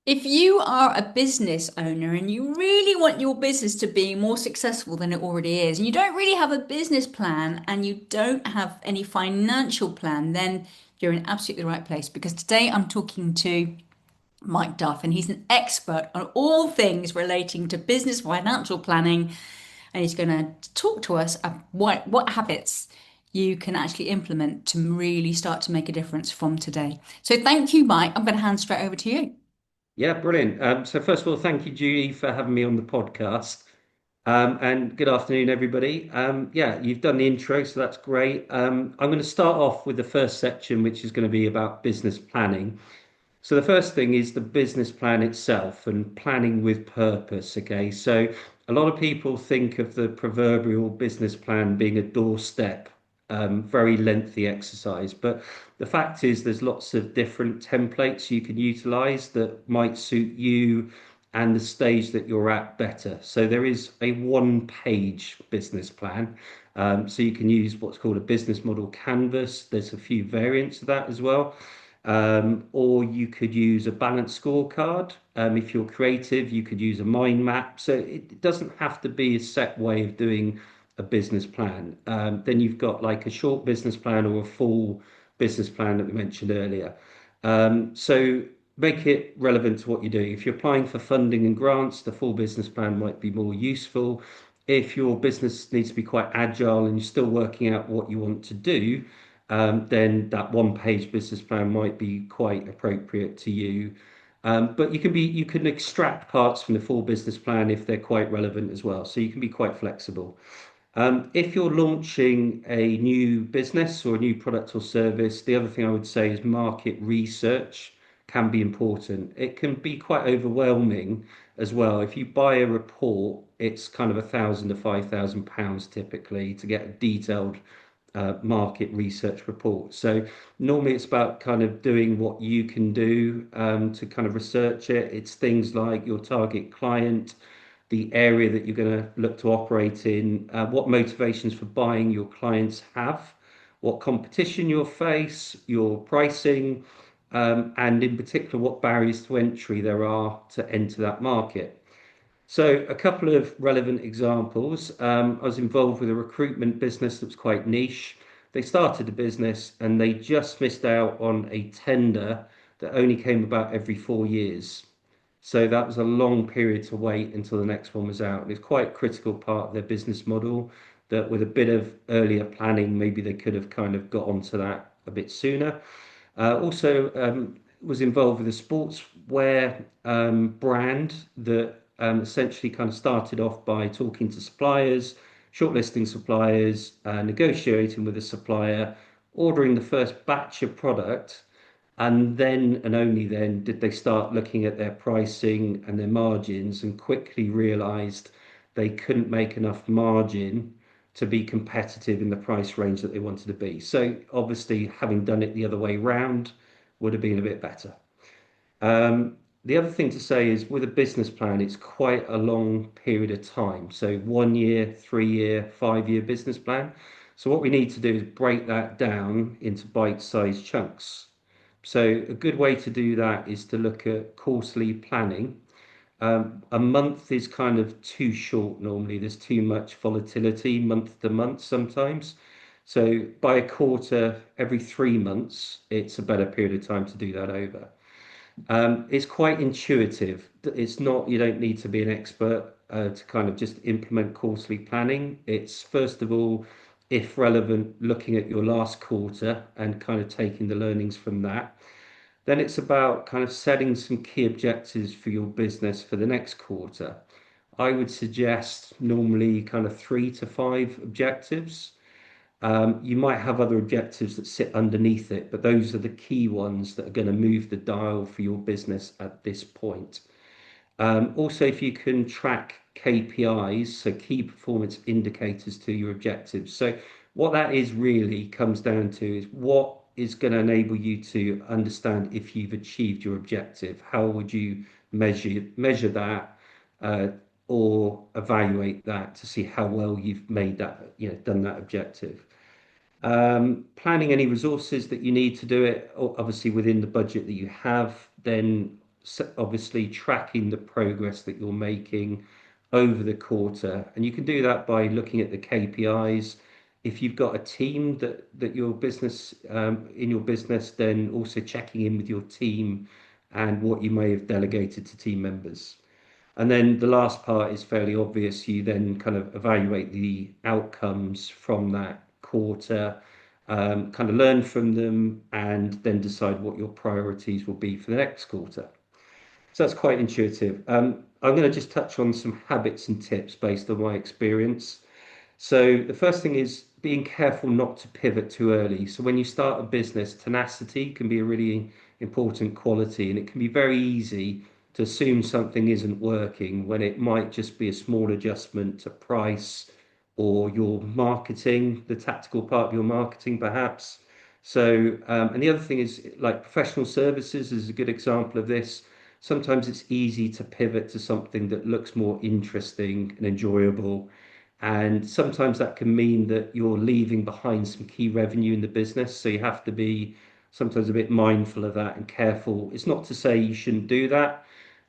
If you are a business owner and you really want your business to be more successful than it already is, and you don't really have a business plan and you don't have any financial plan, then you're in absolutely the right place because today I'm talking to Mike Duff and he's an expert on all things relating to business financial planning and he's going to talk to us about what habits you can actually implement to really start to make a difference from today. So thank you, Mike. I'm going to hand straight over to you. Yeah, brilliant. So first of all, thank you, Judy, for having me on the podcast. And good afternoon, everybody. Yeah, you've done the intro, so that's great. I'm going to start off with the first section, which is going to be about business planning. So the first thing is the business plan itself and planning with purpose. Okay, so a lot of people think of the proverbial business plan being a doorstep, very lengthy exercise. But the fact is, there's lots of different templates you can utilize that might suit you and the stage that you're at better. So there is a one-page business plan. So you can use what's called a business model canvas. There's a few variants of that as well. Or you could use a balanced scorecard. If you're creative, you could use a mind map. So it doesn't have to be a set way of doing a business plan. Then you've got like a short business plan or a full business plan that we mentioned earlier. So make it relevant to what you're doing. If you're applying for funding and grants, the full business plan might be more useful. If your business needs to be quite agile and you're still working out what you want to do, then that one-page business plan might be quite appropriate to you. But you can extract parts from the full business plan if they're quite relevant as well. So you can be quite flexible. If you're launching a new business or a new product or service, the other thing I would say is market research can be important. It can be quite overwhelming as well. If you buy a report, it's kind of £1,000 to £5,000 typically to get a detailed market research report. So normally it's about kind of doing what you can do to kind of research it. It's things like your target client, the area that you're going to look to operate in, what motivations for buying your clients have, what competition you'll face, your pricing, and in particular, what barriers to entry there are to enter that market. So, a couple of relevant examples. I was involved with a recruitment business that was quite niche. They started a business and they just missed out on a tender that only came about every 4 years. So that was a long period to wait until the next one was out. And it's quite a critical part of their business model that with a bit of earlier planning, maybe they could have kind of got onto that a bit sooner. Also, was involved with a sportswear brand that essentially kind of started off by talking to suppliers, shortlisting suppliers, negotiating with a supplier, ordering the first batch of product, and then and only then did they start looking at their pricing and their margins and quickly realized they couldn't make enough margin to be competitive in the price range that they wanted to be. So obviously, having done it the other way round would have been a bit better. The other thing to say is with a business plan, it's quite a long period of time. So 1 year, 3 year, 5 year business plan. So what we need to do is break that down into bite-sized chunks. So a good way to do that is to look at quarterly planning. A month is kind of too short normally. There's too much volatility month to month sometimes. So by a quarter, every 3 months, it's a better period of time to do that over. It's quite intuitive. It's not, you don't need to be an expert to kind of just implement quarterly planning. It's first of all, if relevant, looking at your last quarter and kind of taking the learnings from that. Then it's about kind of setting some key objectives for your business for the next quarter. I would suggest normally kind of 3 to 5 objectives. You might have other objectives that sit underneath it, but those are the key ones that are going to move the dial for your business at this point. Also, if you can track KPIs, so key performance indicators to your objectives. So what that is really comes down to is what is going to enable you to understand if you've achieved your objective. How would you measure that or evaluate that to see how well you've made that, done that objective? Planning any resources that you need to do it, obviously within the budget that you have, then obviously tracking the progress that you're making over the quarter. And you can do that by looking at the KPIs. If you've got a team that your business in your business, then also checking in with your team and what you may have delegated to team members. And then the last part is fairly obvious. You then kind of evaluate the outcomes from that quarter, kind of learn from them, and then decide what your priorities will be for the next quarter. So that's quite intuitive. I'm going to just touch on some habits and tips based on my experience. So the first thing is being careful not to pivot too early. So when you start a business, tenacity can be a really important quality, and it can be very easy to assume something isn't working when it might just be a small adjustment to price or your marketing, the tactical part of your marketing, perhaps. So, and the other thing is like professional services is a good example of this. Sometimes it's easy to pivot to something that looks more interesting and enjoyable, and sometimes that can mean that you're leaving behind some key revenue in the business. So you have to be sometimes a bit mindful of that and careful. It's not to say you shouldn't do that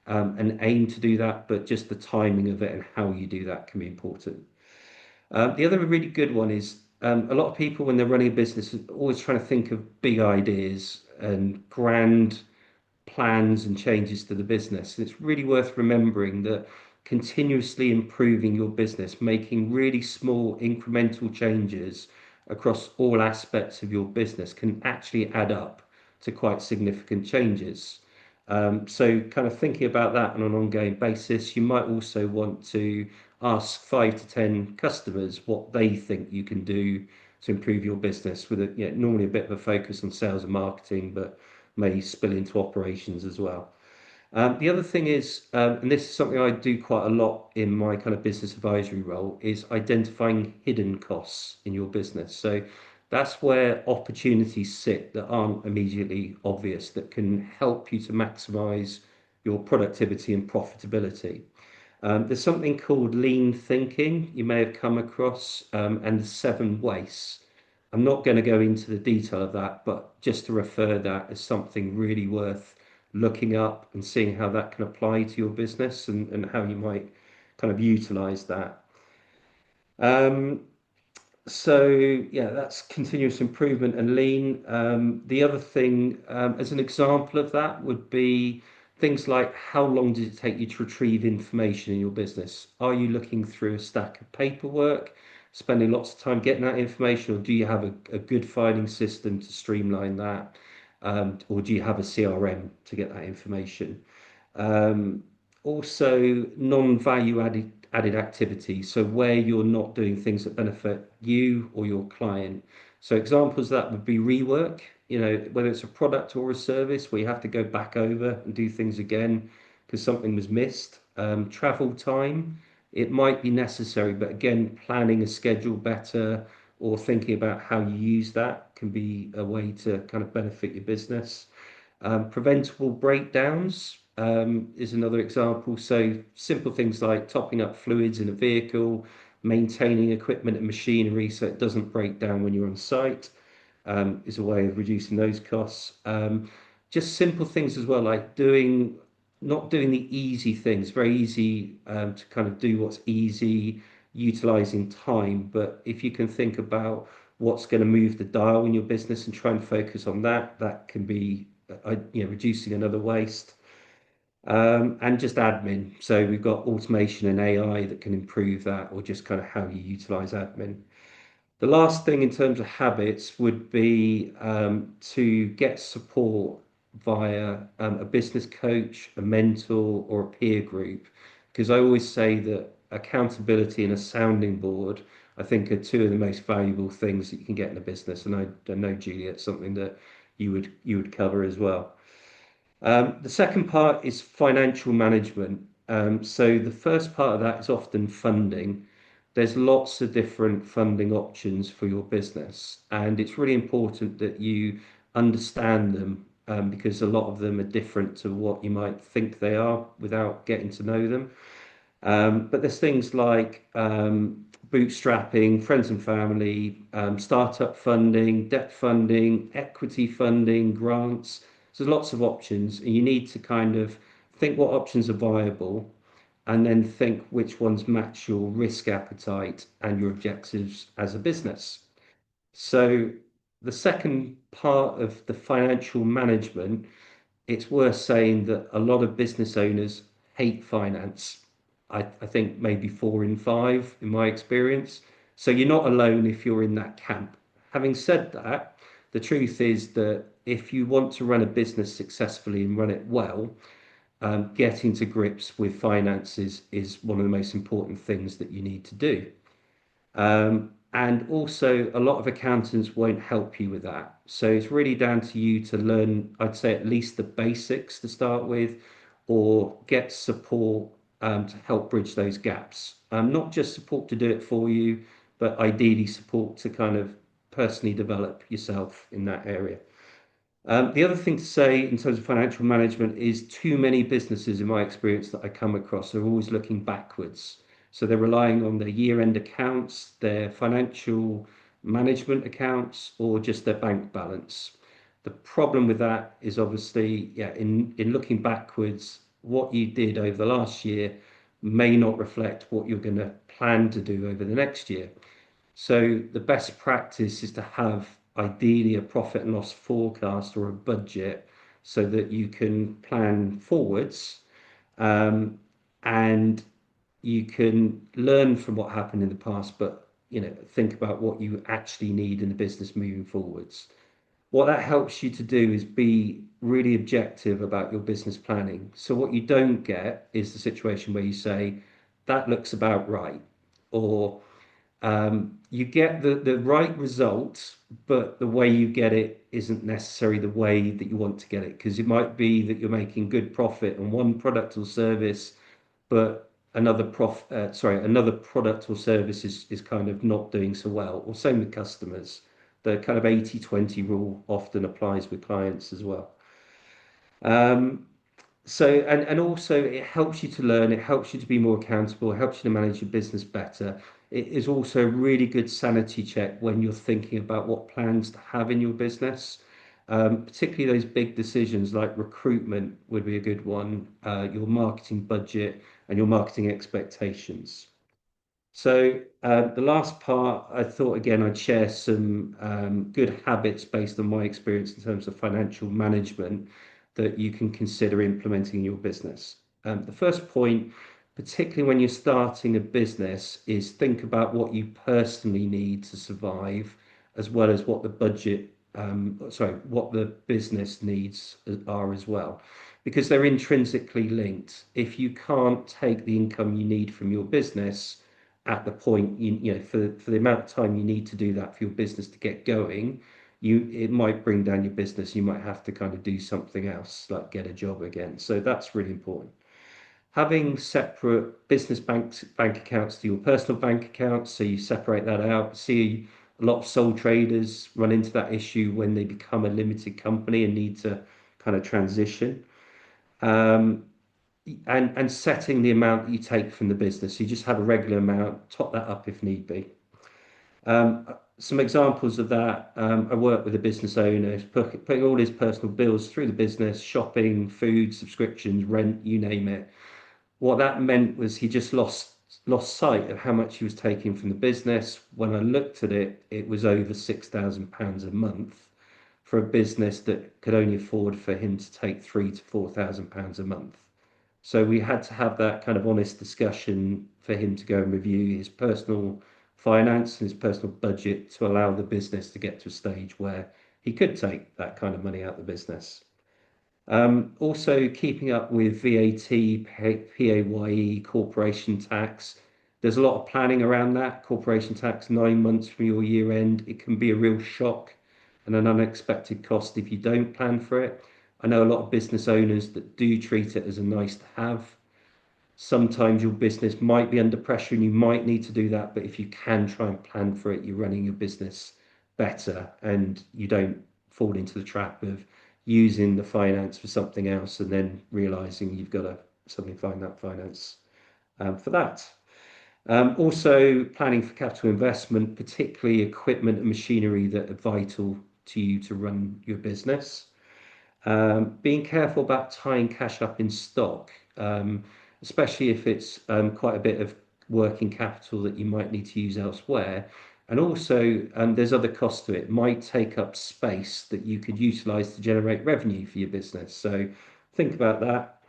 and aim to do that, but just the timing of it and how you do that can be important. The other really good one is a lot of people, when they're running a business, are always trying to think of big ideas and grand plans and changes to the business. And it's really worth remembering that continuously improving your business, making really small incremental changes across all aspects of your business can actually add up to quite significant changes. So, kind of thinking about that on an ongoing basis, you might also want to ask 5 to 10 customers what they think you can do to improve your business with normally a bit of a focus on sales and marketing, but may spill into operations as well. The other thing is, and this is something I do quite a lot in my kind of business advisory role, is identifying hidden costs in your business. So that's where opportunities sit that aren't immediately obvious, that can help you to maximize your productivity and profitability. There's something called lean thinking you may have come across, and the seven wastes. I'm not going to go into the detail of that, but just to refer that as something really worth looking up and seeing how that can apply to your business and how you might kind of utilize that. Um, so yeah, that's continuous improvement and lean. The other thing, as an example of that, would be things like how long does it take you to retrieve information in your business? Are you looking through a stack of paperwork, spending lots of time getting that information, or do you have a good filing system to streamline that? Or do you have a CRM to get that information? Um, Also, non-value added activities. So where you're not doing things that benefit you or your client. So examples of that would be rework, whether it's a product or a service where you have to go back over and do things again because something was missed. Travel time, it might be necessary, but again, planning a schedule better or thinking about how you use that can be a way to kind of benefit your business. Preventable breakdowns is another example. So simple things like topping up fluids in a vehicle, maintaining equipment and machinery so it doesn't break down when you're on site, is a way of reducing those costs. Just simple things as well, like not doing the easy things. Very easy to kind of do what's easy, utilizing time. But if you can think about what's going to move the dial in your business and try and focus on that, that can be reducing another waste. And just admin. So we've got automation and AI that can improve that, or just kind of how you utilize admin. The last thing in terms of habits would be to get support via a business coach, a mentor, or a peer group. Because I always say that accountability and a sounding board, I think, are two of the most valuable things that you can get in a business. And I know, Julia, it's something that you would cover as well. The second part is financial management. So the first part of that is often funding. There's lots of different funding options for your business, and it's really important that you understand them because a lot of them are different to what you might think they are without getting to know them. But there's things like bootstrapping, friends and family, startup funding, debt funding, equity funding, grants. So there's lots of options, and you need to kind of think what options are viable and then think which ones match your risk appetite and your objectives as a business. So the second part of the financial management, it's worth saying that a lot of business owners hate finance. I think maybe four in five in my experience. So you're not alone if you're in that camp. Having said that, the truth is that if you want to run a business successfully and run it well, getting to grips with finances is one of the most important things that you need to do. And also, a lot of accountants won't help you with that. So it's really down to you to learn, I'd say, at least the basics to start with, or get support to help bridge those gaps. Not just support to do it for you, but ideally support to kind of personally develop yourself in that area. The other thing to say in terms of financial management is too many businesses, in my experience, that I come across are always looking backwards. So they're relying on their year-end accounts, their financial management accounts, or just their bank balance. The problem with that is obviously, yeah, in looking backwards, what you did over the last year may not reflect what you're going to plan to do over the next year. So the best practice is to have ideally a profit and loss forecast or a budget so that you can plan forwards, um, and you can learn from what happened in the past, but think about what you actually need in the business moving forwards. What that helps you to do is be really objective about your business planning. So what you don't get is the situation where you say, that looks about right, or you get the right result, but the way you get it isn't necessarily the way that you want to get it, because it might be that you're making good profit on one product or service, but another product or service is kind of not doing so well. Or same with customers. The kind of 80/20 rule often applies with clients as well. Um, and also it helps you to learn, it helps you to be more accountable, it helps you to manage your business better. It is also a really good sanity check when you're thinking about what plans to have in your business. Particularly those big decisions like recruitment would be a good one, your marketing budget and your marketing expectations. So the last part, I thought again I'd share some good habits based on my experience in terms of financial management that you can consider implementing in your business. The first point, particularly when you're starting a business, is think about what you personally need to survive, as well as what the what the business needs are as well, because they're intrinsically linked. If you can't take the income you need from your business at the point for the amount of time you need to do that for your business to get going, it might bring down your business. You might have to kind of do something else, like get a job again. So that's really important. Having separate business bank accounts to your personal bank accounts, so you separate that out. See, a lot of sole traders run into that issue when they become a limited company and need to kind of transition. Um, and setting the amount that you take from the business. So you just have a regular amount, top that up if need be. Some examples of that, I work with a business owner who's putting all his personal bills through the business, shopping, food, subscriptions, rent, you name it. What that meant was he just lost sight of how much he was taking from the business. When I looked at it, it was over £6,000 a month for a business that could only afford for him to take £3,000 to £4,000 a month. So we had to have that kind of honest discussion for him to go and review his personal finance and his personal budget to allow the business to get to a stage where he could take that kind of money out of the business. Also, keeping up with VAT, PAYE, corporation tax. There's a lot of planning around that. Corporation tax, 9 months from your year end. It can be a real shock and an unexpected cost if you don't plan for it. I know a lot of business owners that do treat it as a nice to have. Sometimes your business might be under pressure and you might need to do that, but if you can try and plan for it, you're running your business better and you don't fall into the trap of using the finance for something else and then realizing you've got to suddenly find that finance for that. Also, planning for capital investment, particularly equipment and machinery that are vital to you to run your business. Being careful about tying cash up in stock, especially if it's quite a bit of working capital that you might need to use elsewhere. And also, there's other costs to it. It might take up space that you could utilize to generate revenue for your business. So think about that.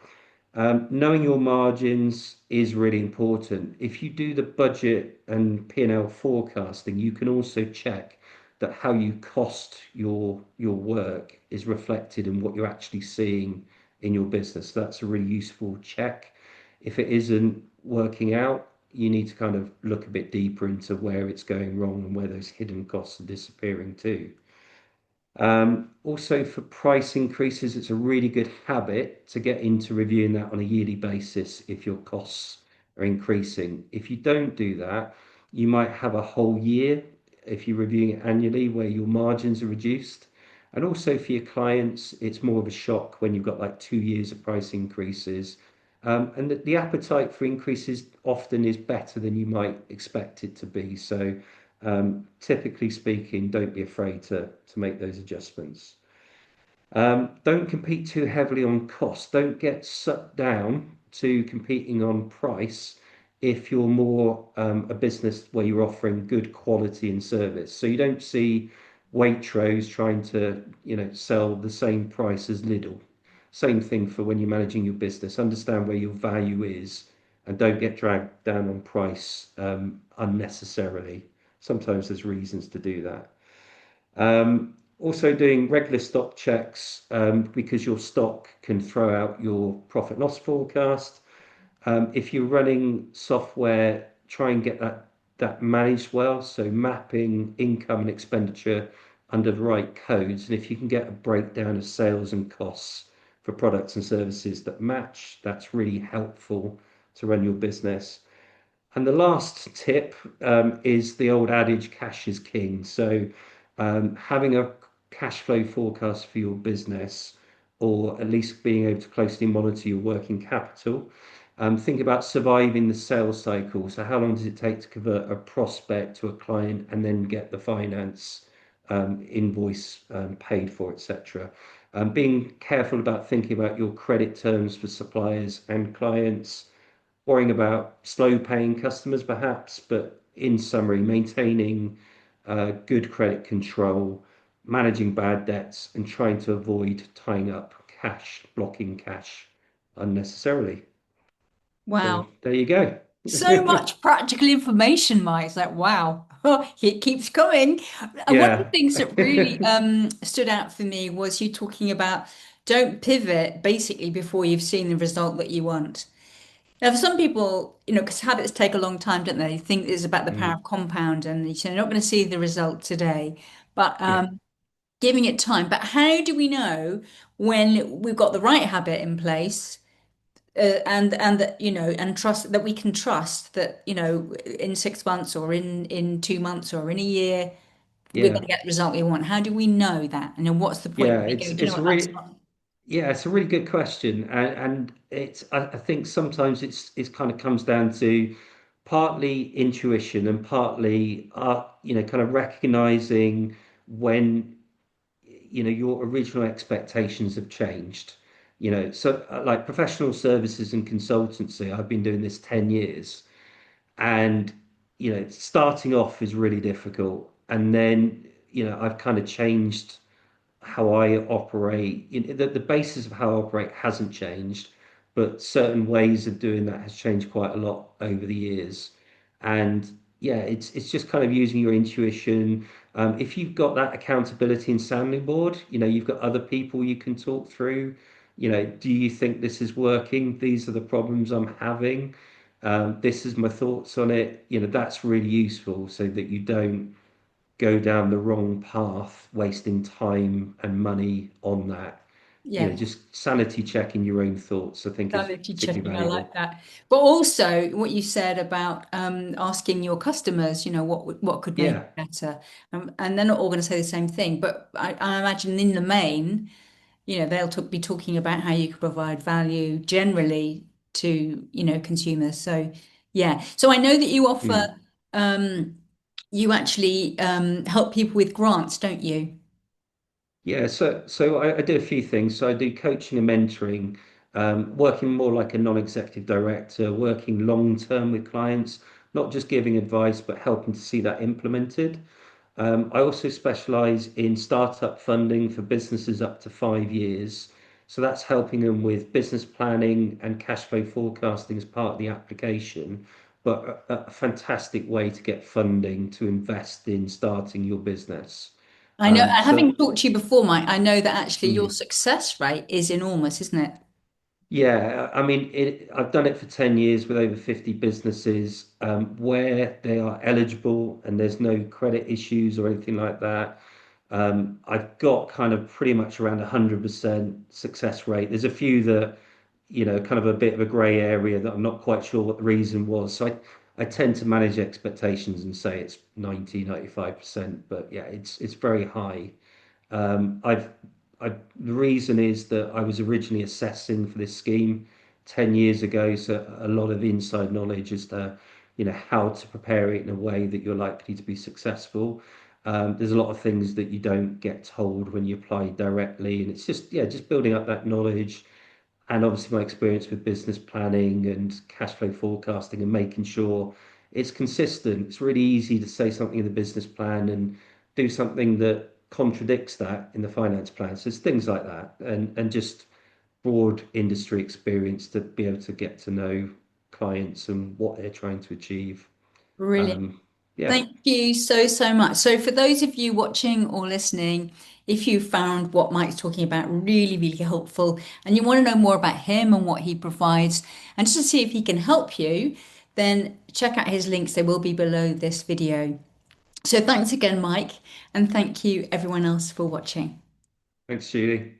Knowing your margins is really important. If you do the budget and P&L forecasting, you can also check that how you cost your work is reflected in what you're actually seeing in your business. That's a really useful check. If it isn't working out, you need to kind of look a bit deeper into where it's going wrong and where those hidden costs are disappearing too. Also, for price increases, it's a really good habit to get into reviewing that on a yearly basis if your costs are increasing. If you don't do that, you might have a whole year, if you're reviewing it annually, where your margins are reduced. And also for your clients, it's more of a shock when you've got like 2 years of price increases. And the appetite for increases often is better than you might expect it to be. So typically speaking, don't be afraid to make those adjustments. Don't compete too heavily on cost. Don't get sucked down to competing on price if you're more a business where you're offering good quality and service. So you don't see Waitrose trying to, sell the same price as Lidl. Same thing for when you're managing your business. Understand where your value is and don't get dragged down on price unnecessarily. Sometimes there's reasons to do that. Also doing regular stock checks because your stock can throw out your profit and loss forecast. If you're running software, try and get that managed well. So mapping income and expenditure under the right codes. And if you can get a breakdown of sales and costs for products and services that match, that's really helpful to run your business. And the last tip is the old adage, cash is king. So having a cash flow forecast for your business, or at least being able to closely monitor your working capital. Think about surviving the sales cycle. So how long does it take to convert a prospect to a client and then get the finance invoice paid for, etc. Being careful about thinking about your credit terms for suppliers and clients, worrying about slow paying customers perhaps, but in summary, maintaining good credit control, managing bad debts, and trying to avoid tying up cash, blocking cash unnecessarily. So Wow. there you go. So much practical information, Mike. It's like, wow, it keeps coming. And one of the Yeah. things that really stood out for me was you talking about don't pivot basically before you've seen the result that you want. Now, for some people, because habits take a long time, don't they? They think it's about the power Mm, of compound, and you're not going to see the result today, but yeah. giving it time. But how do we know when we've got the right habit in place? And that and trust that we can trust that in 6 months or in 2 months or in a year we're going Yeah. to get the result we want. How do we know that? And then what's the point Yeah. when we go, It's do you know it's a what, that's really not. Yeah, it's a really good question, and I think sometimes it's kind of comes down to partly intuition and partly kind of recognizing when your original expectations have changed. So like professional services and consultancy, I've been doing this 10 years, and starting off is really difficult, and then I've kind of changed how I operate. The basis of how I operate hasn't changed, but certain ways of doing that has changed quite a lot over the years. And yeah, it's just kind of using your intuition. If you've got that accountability and sounding board, you've got other people you can talk through. Do you think this is working? These are the problems I'm having. This is my thoughts on it. That's really useful so that you don't go down the wrong path, wasting time and money on that. Yeah. Just sanity checking your own thoughts, I think, is Sanity particularly checking, I like valuable. that. But also what you said about asking your customers, what could make Yeah, it better. And they're not all going to say the same thing, but I imagine in the main, be talking about how you could provide value generally to, consumers. So yeah. So I know that you offer mm. you actually help people with grants, don't you? Yeah, so I do a few things. So I do coaching and mentoring, working more like a non-executive director, working long term with clients, not just giving advice, but helping to see that implemented. I also specialize in startup funding for businesses up to 5 years. So that's helping them with business planning and cash flow forecasting as part of the application, but a fantastic way to get funding to invest in starting your business. I know, So having talked to you before, Mike, I know that actually your mm, success rate is enormous, isn't it? yeah, I mean, I've done it for 10 years with over 50 businesses where they are eligible and there's no credit issues or anything like that. I've got kind of pretty much around 100% success rate. There's a few that, kind of a bit of a grey area that I'm not quite sure what the reason was. So I tend to manage expectations and say it's 90, 95%, but yeah, it's very high. Um, I've, the reason is that I was originally assessing for this scheme 10 years ago, so a lot of inside knowledge as to, how to prepare it in a way that you're likely to be successful. There's a lot of things that you don't get told when you apply directly, and it's just, yeah, just building up that knowledge and obviously my experience with business planning and cash flow forecasting and making sure it's consistent. It's really easy to say something in the business plan and do something that contradicts that in the finance plan. So it's things like that and just broad industry experience to be able to get to know clients and what they're trying to achieve. Brilliant. Um, yeah, Thank you so, so much. So, for those of you watching or listening, if you found what Mike's talking about really, really helpful and you want to know more about him and what he provides, and just to see if he can help you, then check out his links. They will be below this video. So, thanks again, Mike, and thank you, everyone else, for watching. thanks, Julie.